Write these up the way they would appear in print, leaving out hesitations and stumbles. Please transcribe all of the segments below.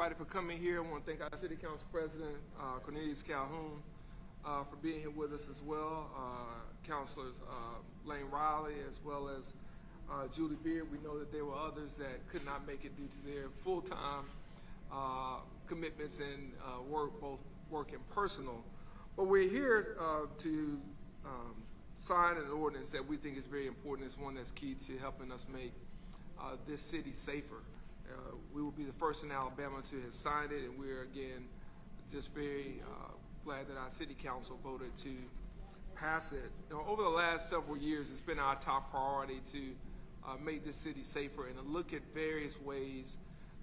everybody for coming here. I want to thank our City Council President, Cornelius Calhoun, for being here with us as well. Councilors Lane Riley as well as Julie Beard. We know that there were others that could not make it due to their full-time commitments and both work and personal. But we're here to sign an ordinance that we think is very important. It's one that's key to helping us make this city safer. We will be the first in Alabama to have signed it, and we're again just very glad that our city council voted to pass it. You know, over the last several years, it's been our top priority to make this city safer and to look at various ways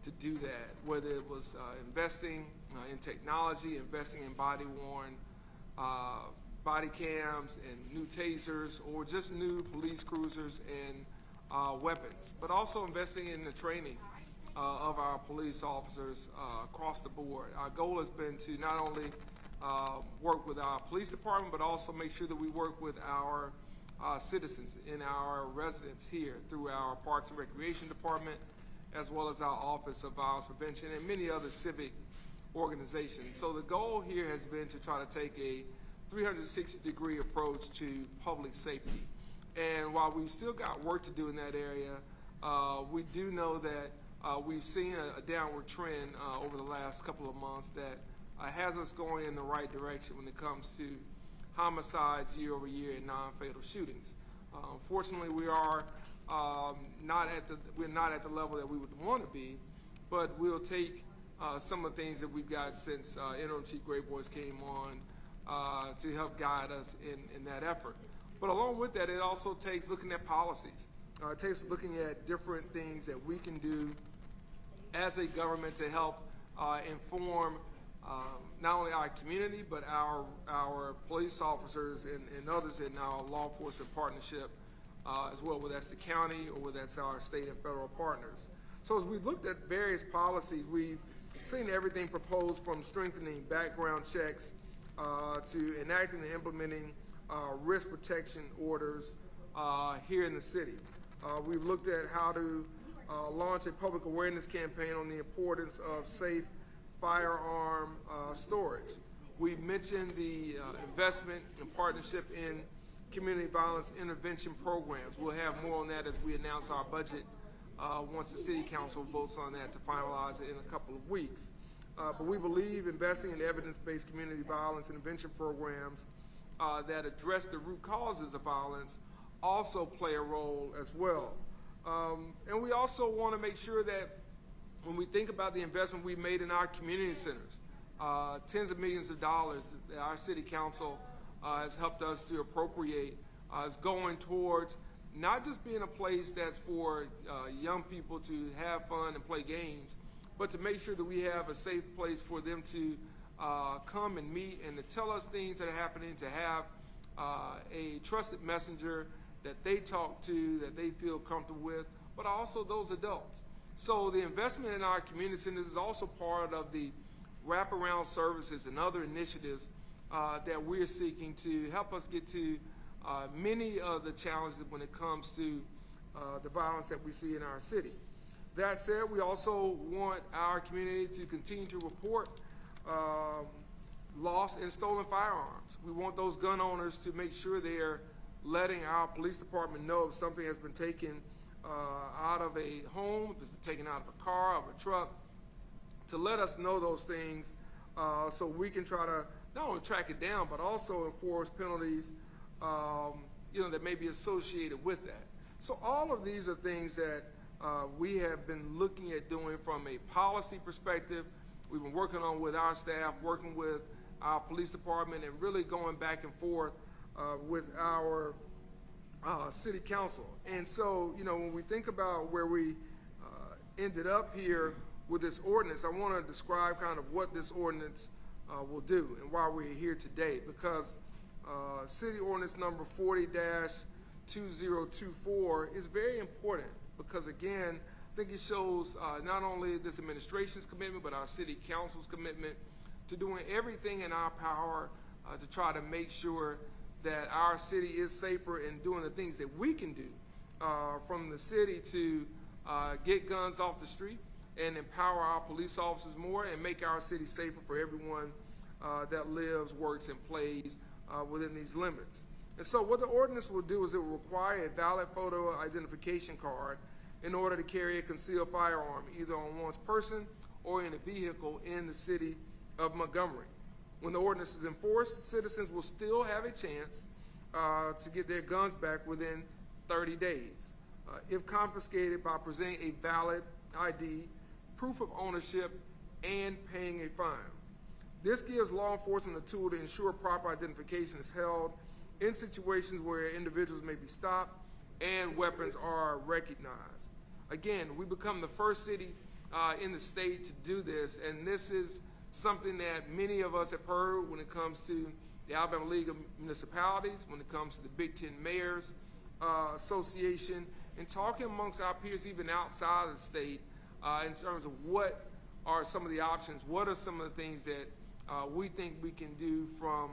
to do that, whether it was investing in technology, investing in body-worn body cams and new tasers, or just new police cruisers and weapons, but also investing in the training of our police officers across the board. Our goal has been to not only work with our police department, but also make sure that we work with our citizens and our residents here through our Parks and Recreation Department, as well as our Office of Violence Prevention and many other civic organizations. So the goal here has been to try to take a 360-degree approach to public safety. And while we've still got work to do in that area, we do know that we've seen a downward trend over the last couple of months that has us going in the right direction when it comes to homicides year over year and non-fatal shootings. Unfortunately, we are not at the level that we would want to be, but we'll take some of the things that we've got since Interim Chief Grayboys came on to help guide us in that effort. But along with that, it also takes looking at policies. It takes looking at different things that we can do as a government to help inform not only our community, but our police officers and others in our law enforcement partnership as well, whether that's the county or whether that's our state and federal partners. So as we looked at various policies, we've seen everything proposed from strengthening background checks to enacting and implementing risk protection orders here in the city. We've looked at how to launch a public awareness campaign on the importance of safe firearm storage. We mentioned the investment and partnership in community violence intervention programs. We'll have more on that as we announce our budget once the City Council votes on that to finalize it in a couple of weeks. But we believe investing in evidence-based community violence intervention programs that address the root causes of violence also play a role as well. And we also want to make sure that when we think about the investment we've made in our community centers, tens of millions of dollars that our City Council has helped us to appropriate is going towards not just being a place that's for young people to have fun and play games, but to make sure that we have a safe place for them to come and meet and to tell us things that are happening, to have a trusted messenger that they talk to, that they feel comfortable with, but also those adults. So the investment in our community centers is also part of the wraparound services and other initiatives that we're seeking to help us get to many of the challenges when it comes to the violence that we see in our city. That said, we also want our community to continue to report lost and stolen firearms. We want those gun owners to make sure they're letting our police department know if something has been taken out of a home, if it's been taken out of a car, of a truck, to let us know those things so we can try to not only track it down, but also enforce penalties that may be associated with that. So all of these are things that we have been looking at doing from a policy perspective. We've been working on with our staff, working with our police department, and really going back and forth with our city council. And so, when we think about where we ended up here with this ordinance, I want to describe kind of what this ordinance will do and why we're here today, because City Ordinance number 40-2024 is very important because, again, I think it shows not only this administration's commitment, but our city council's commitment to doing everything in our power to try to make sure that our city is safer and doing the things that we can do from the city to get guns off the street, and empower our police officers more and make our city safer for everyone that lives, works, and plays within these limits. And so what the ordinance will do is it will require a valid photo identification card in order to carry a concealed firearm, either on one's person or in a vehicle in the city of Montgomery. When the ordinance is enforced, citizens will still have a chance to get their guns back within 30 days. If confiscated by presenting a valid ID, proof of ownership, and paying a fine. This gives law enforcement a tool to ensure proper identification is held in situations where individuals may be stopped and weapons are recognized. Again, we become the first city in the state to do this, and this is something that many of us have heard when it comes to the Alabama League of Municipalities, when it comes to the Big Ten Mayors Association, and talking amongst our peers even outside of the state in terms of what are some of the options, what are some of the things that we think we can do from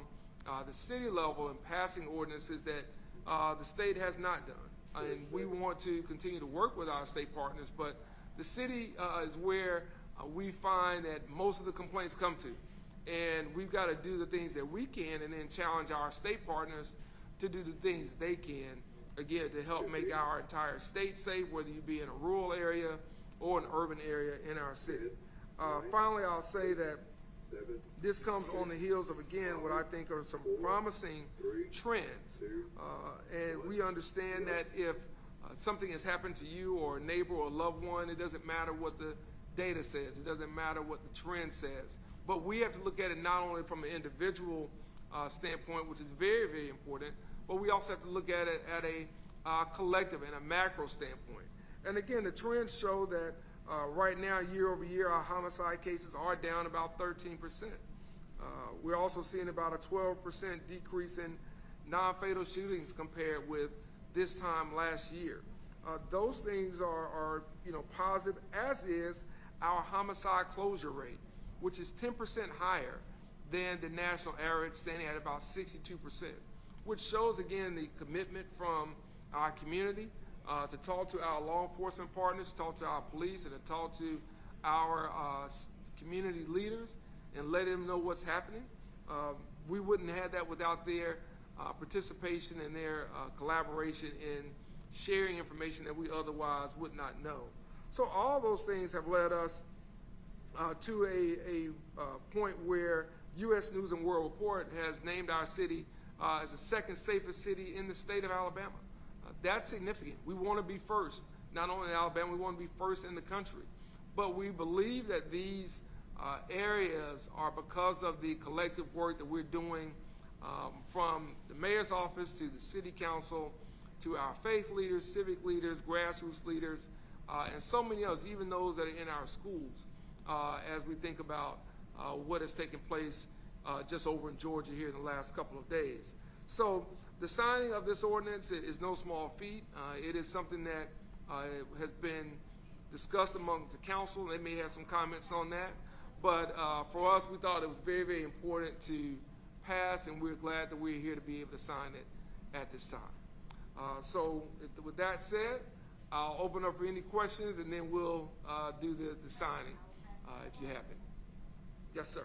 the city level in passing ordinances that the state has not done. And we want to continue to work with our state partners, but the city is where we find that most of the complaints come to. And we've got to do the things that we can and then challenge our state partners to do the things they can, again, to help make our entire state safe, whether you be in a rural area or an urban area in our city. Finally, I'll say that this comes on the heels of, again, what I think are some promising trends. And we understand that if something has happened to you or a neighbor or a loved one, it doesn't matter what the data says. It doesn't matter what the trend says. But we have to look at it not only from an individual standpoint, which is very, very important, but we also have to look at it at a collective and a macro standpoint. And again, the trends show that right now, year over year, our homicide cases are down about 13%. We're also seeing about a 12% decrease in non-fatal shootings compared with this time last year. Those things are positive, as is our homicide closure rate, which is 10% higher than the national average, standing at about 62%, which shows, again, the commitment from our community to talk to our law enforcement partners, talk to our police, and to talk to our community leaders and let them know what's happening. We wouldn't have that without their participation and their collaboration in sharing information that we otherwise would not know. So all those things have led us to a point where U.S. News and World Report has named our city as the second safest city in the state of Alabama. That's significant. We want to be first, not only in Alabama, we want to be first in the country. But we believe that these areas are because of the collective work that we're doing from the mayor's office to the city council to our faith leaders, civic leaders, grassroots leaders, and so many others, even those that are in our schools, as we think about what has taken place just over in Georgia here in the last couple of days. So the signing of this ordinance is no small feat. It is something that has been discussed among the council. They may have some comments on that. But for us, we thought it was very, very important to pass, and we're glad that we're here to be able to sign it at this time. So with that said, I'll open up for any questions, and then we'll do the signing if you have it. Yes, sir.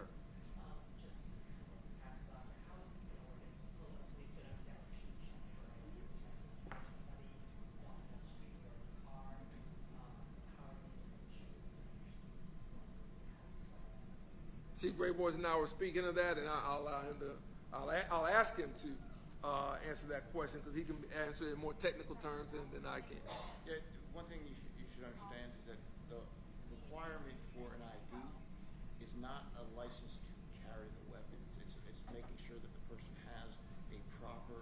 Chief Grayboys and I were speaking of that, and I'll allow him to. I'll ask him to answer that question because he can answer it in more technical terms than I can. Yeah, one thing you should understand is that the requirement for an ID is not a license to carry the weapon. It's making sure that the person has a proper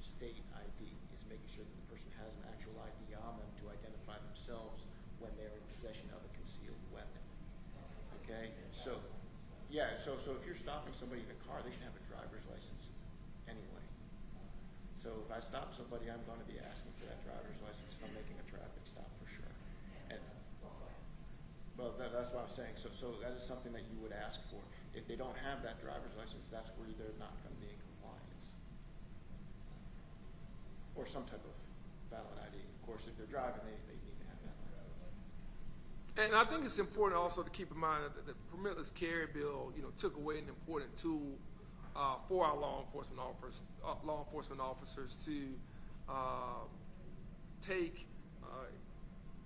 state ID. It's making sure that the person has an actual ID on them to identify themselves when they're in possession of a concealed weapon. Okay, so. Yeah, so if you're stopping somebody in a car, they should have a driver's license anyway. So if I stop somebody, I'm going to be asking for that driver's license if I'm making a traffic stop for sure. And well, that's what I'm saying. So that is something that you would ask for. If they don't have that driver's license, that's where they're not going to be in compliance. Or some type of valid ID. Of course, if they're driving, they need to have that license. And I think it's important also to keep in mind that the permitless carry bill, took away an important tool for our law enforcement officers to take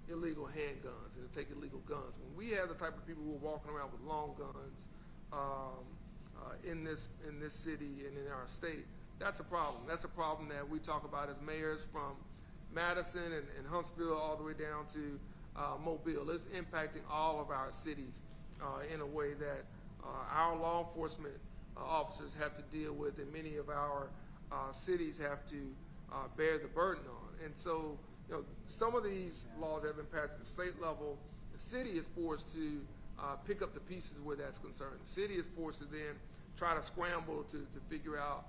illegal handguns and to take illegal guns. When we have the type of people who are walking around with long guns in this city and in our state, that's a problem. That's a problem that we talk about as mayors from Madison and Huntsville all the way down to Mobile. It's impacting all of our cities in a way that our law enforcement officers have to deal with, and many of our cities have to bear the burden on. And so, some of these laws have been passed at the state level. The city is forced to pick up the pieces where that's concerned. The city is forced to then try to scramble to figure out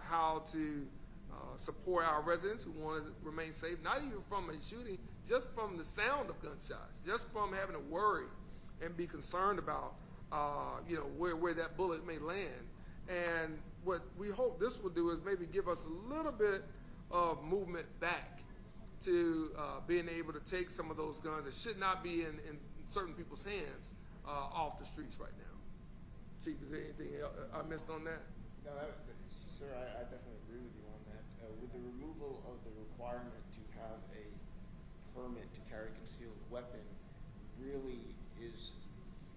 how to support our residents who want to remain safe, not even from a shooting, just from the sound of gunshots, just from having to worry and be concerned about where that bullet may land. And what we hope this will do is maybe give us a little bit of movement back to being able to take some of those guns that should not be in certain people's hands off the streets right now. Chief, is there anything I missed on that? No, sir, I definitely agree with you on that. With the removal of the requirement to have a permit to carry a concealed weapon really is,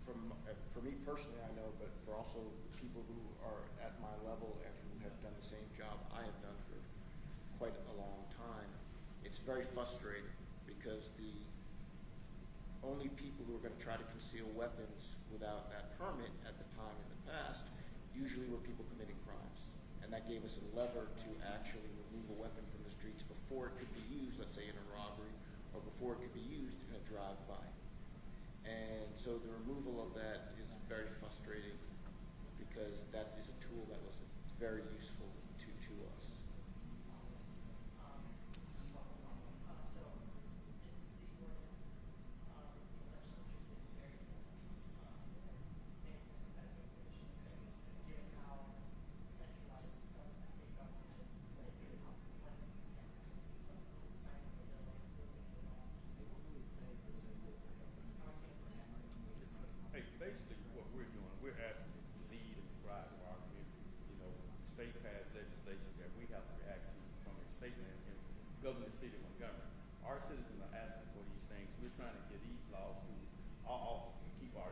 for me personally, I know, but for also people who are at my level and who have done the same job I have done for quite a long time, it's very frustrating because the only people who are going to try to conceal weapons without that permit at the time in the past usually were people committing crimes. And that gave us a lever to actually remove a weapon from the streets before it could be used, let's say in a robbery, or before it could be used in a drive-by. And so the removal of that is very frustrating because that is a tool that was very useful to us. Basically, what we're doing, we're asking to lead and drive our community. The state passed legislation that we have to react to from the state and govern the city of Montgomery. Our citizens are asking for these things. We're trying to get these laws to our office and keep our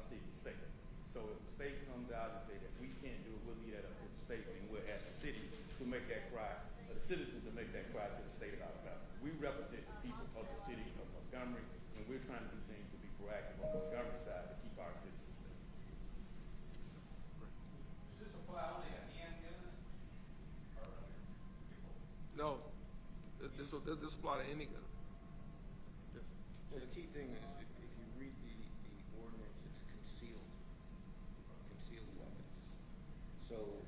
city safe. So if the state comes out and say that we can't do it, we'll leave that up to the state, and we'll ask the city to make that cry, or the citizens to make that cry to the state of Alabama. We represent the people of the city of Montgomery, and we're trying to do things to be proactive on the Montgomery side to keep our citizens safe. Does this apply only to handgun? No, this apply to any gun. Yes. So the key thing is if you read the ordinance, it's concealed weapons. So,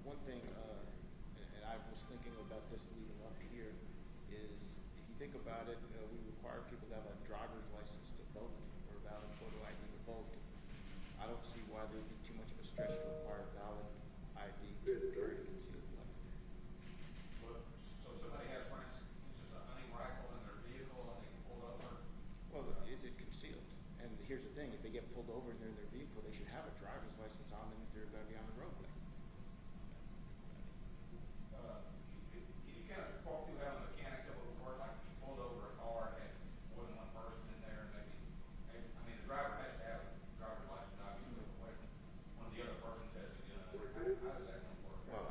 one thing, and I was thinking about this leading up here, is if you think about it, we require people to have a driver's license to vote or a valid photo ID to vote. I don't see why there would be too much of a stretch to require valid ID to carry a concealed weapon. Well, so somebody has, for instance, a hunting rifle in their vehicle and they can pull over? Well, is it concealed? And here's the thing, if they get pulled over and they're in their vehicle, they should have a driver's license on them if they're going to be on the roadway. Can you kind of walk through how the mechanics of it would work? Like if you pulled over a car and had more than one person in there, maybe the driver has to have a driver's license, obviously, but one of the other persons has a gun. How does that going to work? Well,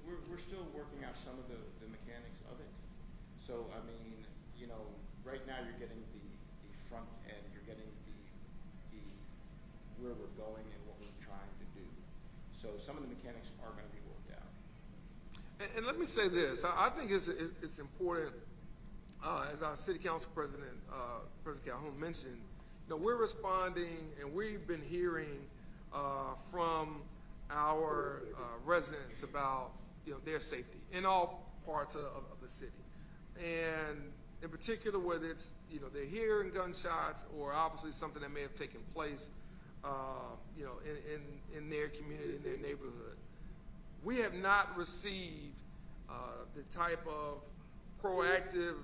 we're still working out some of the mechanics of it. So, right now you're getting the front end, you're getting the where we're going and what we're trying to do. So some of the mechanics are going to be worked out. And let me say this: I think it's important, as our City Council President, President Calhoun mentioned. We're responding, and we've been hearing from our residents about their safety in all parts of the city, and in particular whether it's they're hearing gunshots or obviously something that may have taken place in their community, in their neighborhood. We have not received the type of proactive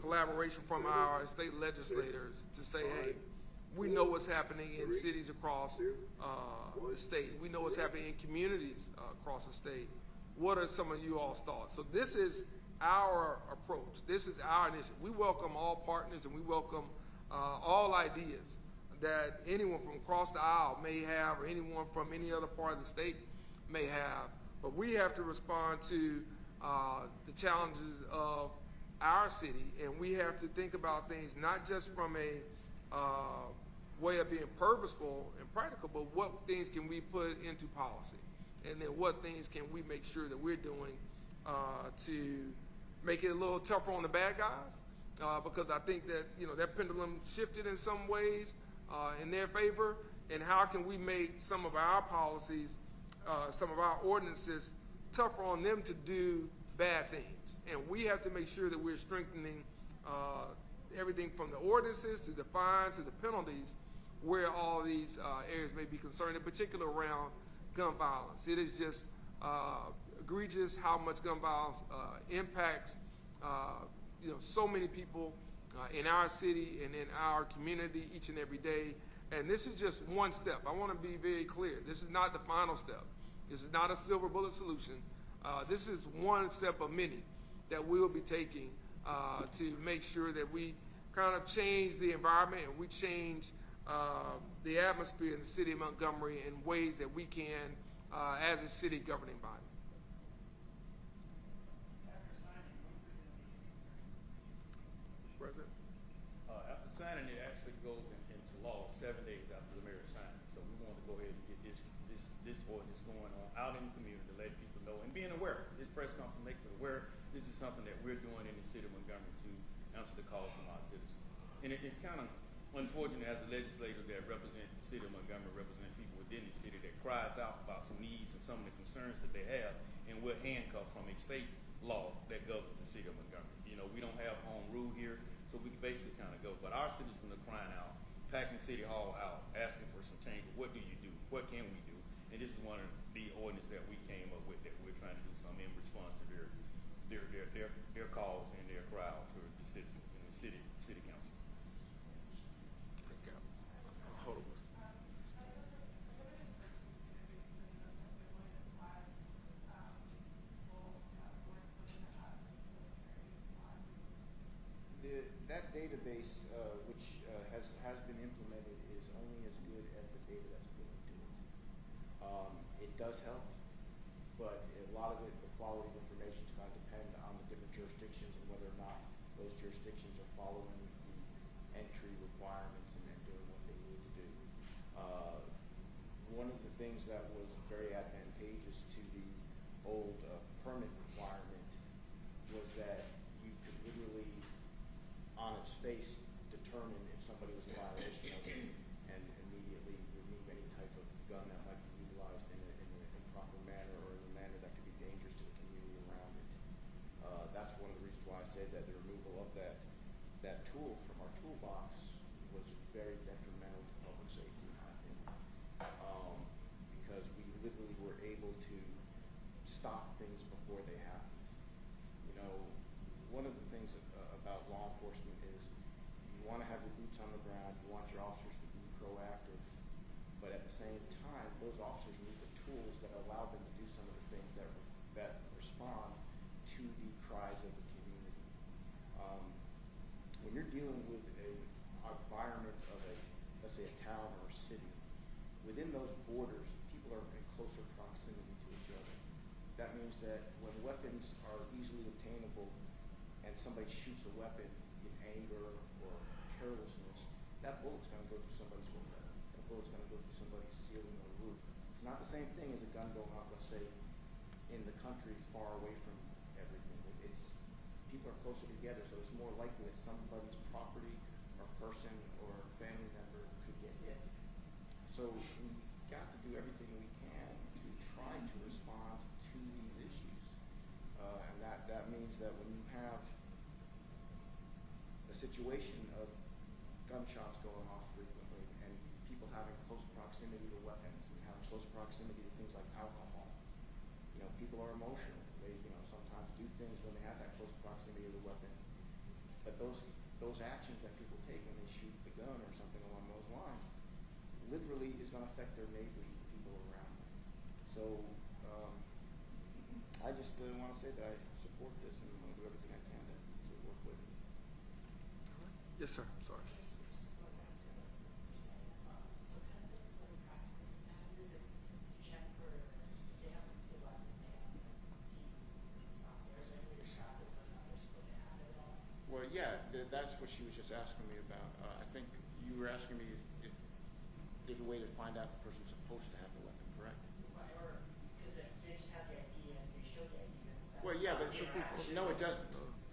collaboration from our state legislators to say, hey, we know what's happening in cities across the state. We know what's happening in communities across the state. What are some of you all's thoughts? So this is our approach. This is our initiative. We welcome all partners and we welcome all ideas that anyone from across the aisle may have or anyone from any other part of the state may have. But we have to respond to the challenges of our city, and we have to think about things not just from a way of being purposeful and practical, but what things can we put into policy, and then what things can we make sure that we're doing to make it a little tougher on the bad guys, because I think that that pendulum shifted in some ways in their favor, and how can we make some of our policies, some of our ordinances tougher on them to do bad things. And we have to make sure that we're strengthening everything from the ordinances to the fines to the penalties where all these areas may be concerned, in particular around gun violence. It is just egregious how much gun violence impacts so many people in our city and in our community each and every day. And this is just one step. I want to be very clear. This is not the final step. This is not a silver bullet solution. This is one step of many that we'll be taking to make sure that we kind of change the environment and we change the atmosphere in the city of Montgomery in ways that we can as a city governing body. Mr. President? After signing, it actually goes into law 7 days after the mayor signs. So we want to go ahead and get this ordinance going on out in the community to let people know and being aware. This press conference makes it aware this is something that we're doing in the city of Montgomery to answer the calls from our citizens. And it's kind of unfortunate as a legislator that represents the city of Montgomery, represent people within the city that cries out about some needs and some of the concerns that they have, and we're handcuffed from a state law that governs the city of Montgomery. We don't have home rule here, so we can basically kind of go. But our citizens are crying out, packing City Hall out, asking for some change. What do you do? What can we do? And this is one of the ordinances that we came up with that we're trying to do something in response to their calls and their cry out to the citizens and the city council. Hold on. That database, which has been implemented, is only as good as the data that's put into it. It does help, but a lot of it, the quality of information is going to depend on the different jurisdictions and whether or not those jurisdictions are following the entry requirements and doing what they need to do. One of the things that was very advantageous to the old permit requirement was that you could literally, on its face, determine if somebody was in violation of it and immediately remove any type of gun that might be utilized in an improper manner or in a manner that could be dangerous to the community around it. That's one of the reasons why I said that the removal of that tool from our toolbox was very detrimental to public safety, I think, because we literally were able to stop things before they happened. One of the things about law enforcement is you want to have your boots on the ground, you want your officers to be proactive, but at the same time, those officers need the tools that allow them to do some of the things that respond to the cries of the community. When you're dealing with an environment of let's say a town or a city, within those borders, people are in closer proximity to each other. That means that when weapons are easily obtainable and somebody shoots a weapon in anger or carelessness, that bullet's going to go through somebody's window. That bullet's going to go through somebody's ceiling or roof. It's not the same thing as a gun going off, let's say, in the country far away from everything. People are closer together, so it's more likely that somebody's property or person or family member could get hit. So we've got to do everything we can to try to respond to these issues. And that means that when you have a situation of gunshots going off frequently and people having close proximity to weapons and having close proximity to things like alcohol, people are emotional. They, sometimes do things when they have that close proximity of the weapon. But those actions that people take when they shoot the gun or something along those lines literally is going to affect their neighbors, the people around them. So I just want to say that I support this and I'm going to do everything I can to work with it. Yes, sir. Sorry. Well, yeah, that's what she was just asking me about. I think you were asking me if there's a way to find out if the person's supposed to have the weapon, correct? Or because they just have the ID and they show the ID. Well, yeah, but no, it doesn't.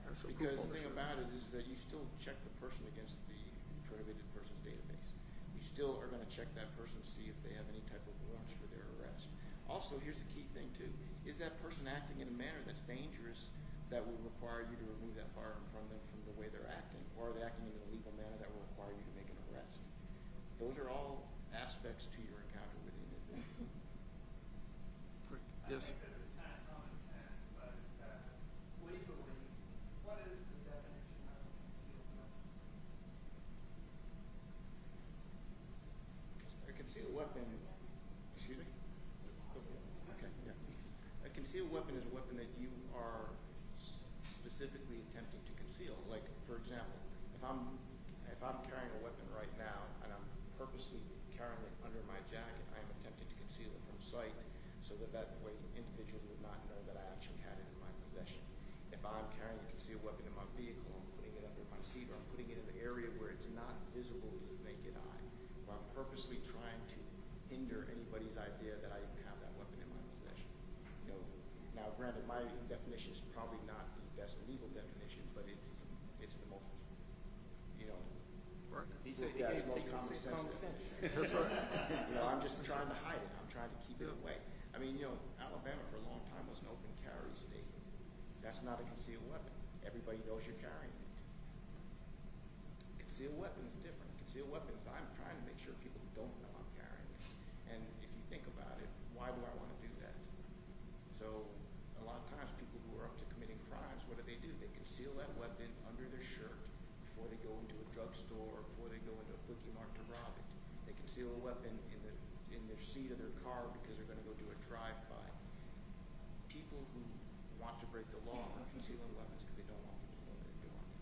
That's a Because proof the thing ownership. about it is that you still check the person against the prohibited persons database. You still are going to check that person to see if they have any type of warrants for their arrest. Also, here's the key thing too: is that person acting in a manner that's dangerous that will require you to remove that firearm from them from the way they're acting, or are they acting in an illegal manner that will require you to make an arrest? Those are all aspects to your encounter with the individual. Yes. I think this is kind of common sense, but legally, what is the definition of a concealed weapon? A concealed weapon, excuse me? Okay, yeah. A concealed weapon is a weapon that you are specifically attempting to conceal. Like, for example, if I'm carrying a weapon right now and I'm purposely carrying it under my jacket, I am attempting to conceal it from sight so that way individuals would not know that I actually had it in my possession. If I'm carrying a concealed weapon in my vehicle, I'm putting it under my seat, or I'm putting it in an area where it's not visible to the naked eye, where I'm purposely trying to hinder anybody's idea that I even have that weapon in my possession. Now granted, my definition is probably not the best legal definition, but it's the most, Right. it's the most common sense. That's right. I'm just trying to hide it. I'm trying to keep it away. I mean, Alabama for a long time was an open carry state. That's not a concealed weapon. Everybody knows you're carrying it. Concealed weapon is different. Concealed weapons, I'm trying to make sure people don't know I'm carrying it. And if you think about it, why do I want to do that? So a lot of times people who are up to committing crimes, what do? They conceal that weapon under their shirt before they go into a drugstore, before they go into a quickie mart to rob it. They conceal a weapon in their seat of their car because they're going to go do a drive-by. People who want to break the law are concealing weapons because they don't want people to know they're doing it.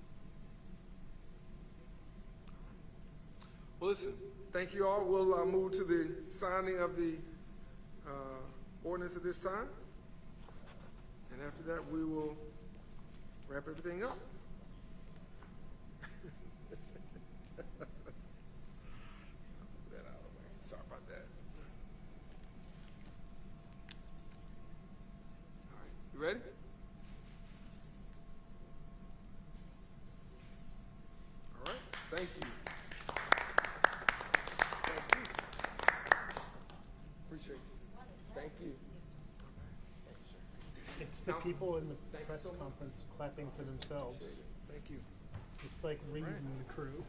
Well, listen, thank you all. We'll move to the signing of the ordinance at this time. And after that, we will wrap everything up. Move that out of the way. Sorry about that. All right, you ready? All right, thank you. Thank you. Appreciate it. Thank you. It's the people in the Thank you press so much. conference clapping for themselves. Thank you. It's like reading the crew.